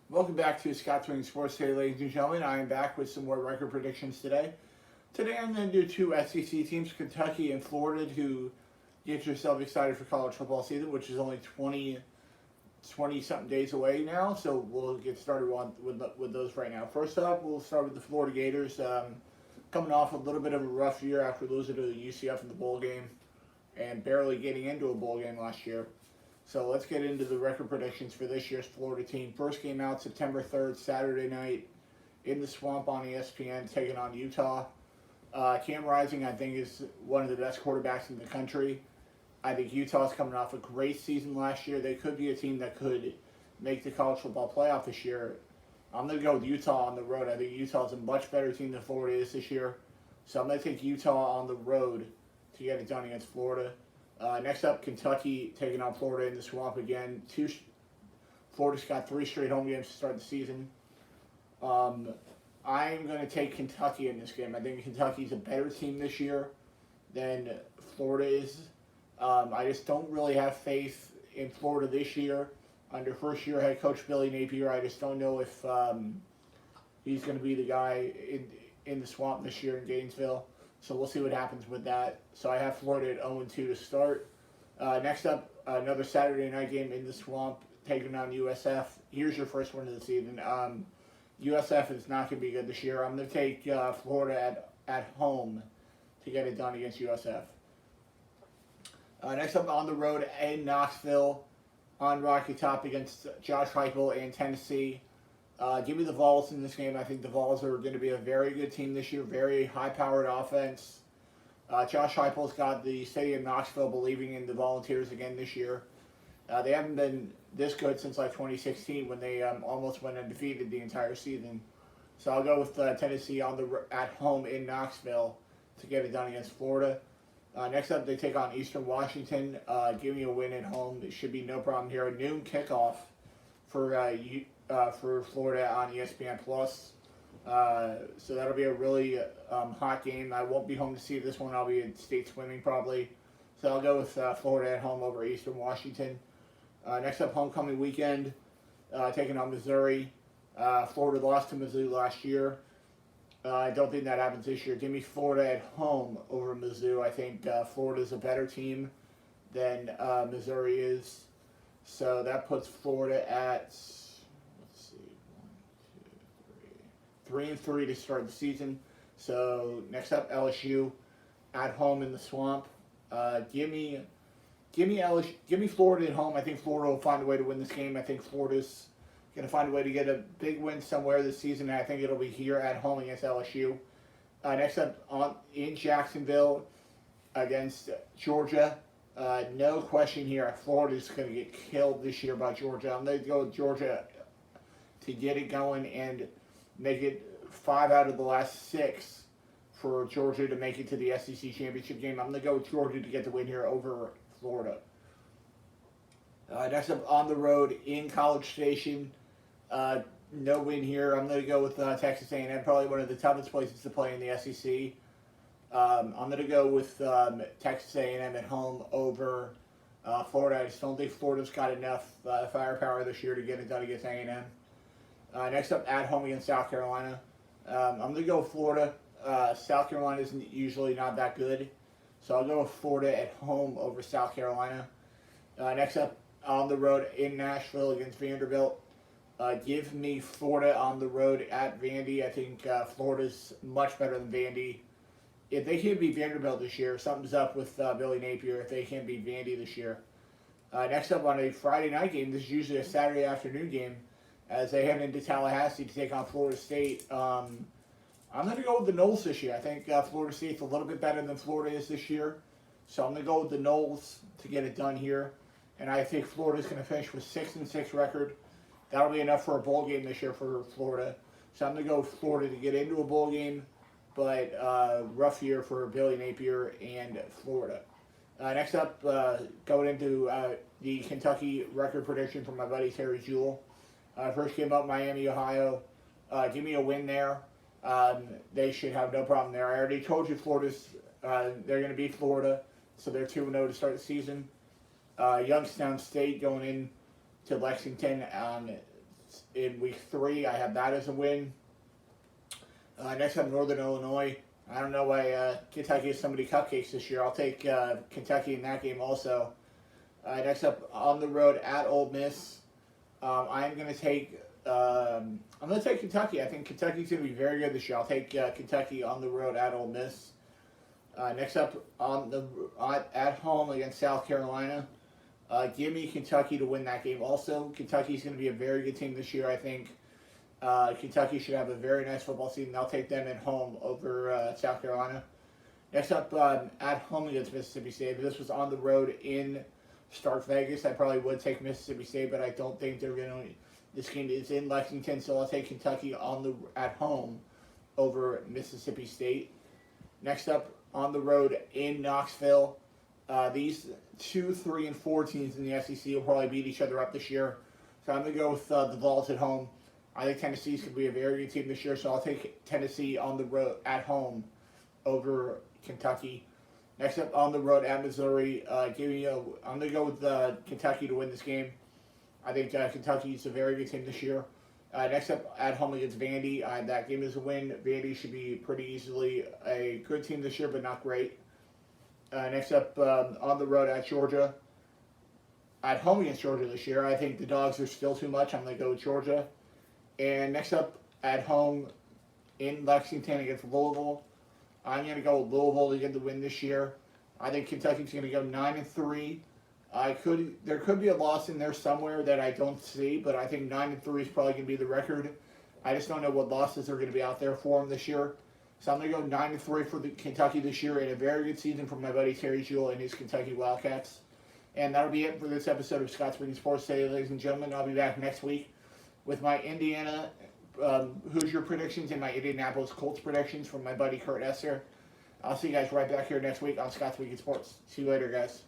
Welcome back to Scott Swing Sports Today, ladies and gentlemen. I am back with some more record predictions today. Today I'm going to do two SEC teams, Kentucky and Florida, to get yourself excited for college football season, which is only 20 something days away now. So we'll get started with those right now. First up, we'll start with the Florida Gators. Coming off a little bit of a rough year after losing to UCF in the bowl game and barely getting into a bowl game last year. So let's get into the record predictions for this year's Florida team. First game out September 3rd, Saturday night, in the Swamp on ESPN, taking on Utah. Cam Rising, I think, is one of the best quarterbacks in the country. I think Utah's coming off a great season last year. They could be a team that could make the college football playoff this year. I'm going to go with Utah on the road. I think Utah's a much better team than Florida is this year. So I'm going to take Utah on the road to get it done against Florida. Next up, Kentucky taking on Florida in the Swamp again. Florida's got 3 straight home games to start the season. I'm going to take Kentucky in this game. I think Kentucky's a better team this year than Florida is. I just don't really have faith in Florida this year. Under first-year head coach Billy Napier, I just don't know if he's going to be the guy in the Swamp this year in Gainesville. So we'll see what happens with that. So I have Florida at 0-2 to start. Next up, another Saturday night game in the Swamp, taking on USF. Here's your first one of the season. USF is not going to be good this year. I'm going to take Florida at home to get it done against USF. Next up, on the road in Knoxville, on Rocky Top against Josh Heupel and Tennessee. Give me the Vols in this game. I think the Vols are going to be a very good team this year, very high-powered offense. Josh Heupel's got the city of Knoxville believing in the Volunteers again this year. They haven't been this good since like 2016 when they almost went undefeated the entire season. So I'll go with Tennessee at home in Knoxville to get it done against Florida. Next up, they take on Eastern Washington. Give me a win at home. It should be no problem here. A noon kickoff for Florida on ESPN Plus. So that'll be a really hot game. I won't be home to see this one. I'll be in state swimming probably. So I'll go with Florida at home over Eastern Washington. Next up, homecoming weekend, taking on Missouri. Florida lost to Mizzou last year. I don't think that happens this year. Give me Florida at home over Mizzou. I think Florida's a better team than Missouri is. So that puts Florida at 3-3 to start the season. So next up, LSU at home in the Swamp. Give me LSU, give me Florida at home. I think Florida will find a way to win this game. I think Florida's going to find a way to get a big win somewhere this season. And I think it'll be here at home against LSU. Next up, in Jacksonville against Georgia. No question here. Florida's going to get killed this year by Georgia. I'm going to go with Georgia to get it going and make it 5 out of the last 6 for Georgia to make it to the SEC championship game. I'm going to go with Georgia to get the win here over Florida. Next up, on the road in College Station. No win here. I'm going to go with Texas A&M, probably one of the toughest places to play in the SEC. I'm going to go with Texas A&M at home over Florida. I just don't think Florida's got enough firepower this year to get it done against A&M. Next up, at home against South Carolina. I'm going to go with Florida. South Carolina isn't usually not that good. So I'll go with Florida at home over South Carolina. Next up, on the road in Nashville against Vanderbilt. Give me Florida on the road at Vandy. I think Florida's much better than Vandy. If they can't beat Vanderbilt this year, something's up with Billy Napier if they can't beat Vandy this year. Next up, on a Friday night game, this is usually a Saturday afternoon game, as they head into Tallahassee to take on Florida State. I'm going to go with the Noles this year. I think Florida State's a little bit better than Florida is this year. So I'm going to go with the Noles to get it done here. And I think Florida's going to finish with 6-6 record. That'll be enough for a bowl game this year for Florida. So I'm going to go with Florida to get into a bowl game. But rough year for Billy Napier and Florida. Next up, going into the Kentucky record prediction from my buddy Terry Jewell. First game up, Miami, Ohio. Give me a win there. They should have no problem there. I already told you they're going to beat Florida, so they're 2-0 to start the season. Youngstown State going in to Lexington on in week 3. I have that as a win. Next up, Northern Illinois. I don't know why Kentucky is so many cupcakes this year. I'll take Kentucky in that game also. Next up, on the road at Ole Miss. I'm going to take Kentucky. I think Kentucky's going to be very good this year. I'll take Kentucky on the road at Ole Miss. Next up, at home against South Carolina. Give me Kentucky to win that game also. Kentucky's going to be a very good team this year, I think. Kentucky should have a very nice football season. I'll take them at home over South Carolina. Next up, at home against Mississippi State. If this was on the road in Stark Vegas, I probably would take Mississippi State, but I don't think they're going to. This game is in Lexington, so I'll take Kentucky at home over Mississippi State. Next up, on the road in Knoxville. These 2, 3, and 4 teams in the SEC will probably beat each other up this year. So I'm going to go with the Vols at home. I think Tennessee's going to be a very good team this year, so I'll take Tennessee on the road at home over Kentucky. Next up, on the road at Missouri, I'm going to go with Kentucky to win this game. I think Kentucky's a very good team this year. Next up, at home against Vandy. That game is a win. Vandy should be pretty easily a good team this year, but not great. Next up, on the road at Georgia. At home against Georgia this year, I think the Dogs are still too much. I'm going to go with Georgia. And next up, at home in Lexington against Louisville. I'm going to go with Louisville to get the win this year. I think Kentucky's going to go 9-3. There could be a loss in there somewhere that I don't see, but I think 9-3 is probably going to be the record. I just don't know what losses are going to be out there for them this year. So I'm going to go 9-3 for Kentucky this year, and a very good season for my buddy Terry Jewell and his Kentucky Wildcats. And that'll be it for this episode of Scott Speaking Sports today, ladies and gentlemen. I'll be back next week with my Indiana Hoosier predictions and my Indianapolis Colts predictions from my buddy Kurt Esser. I'll see you guys right back here next week on Scott Speaking Sports. See you later, guys.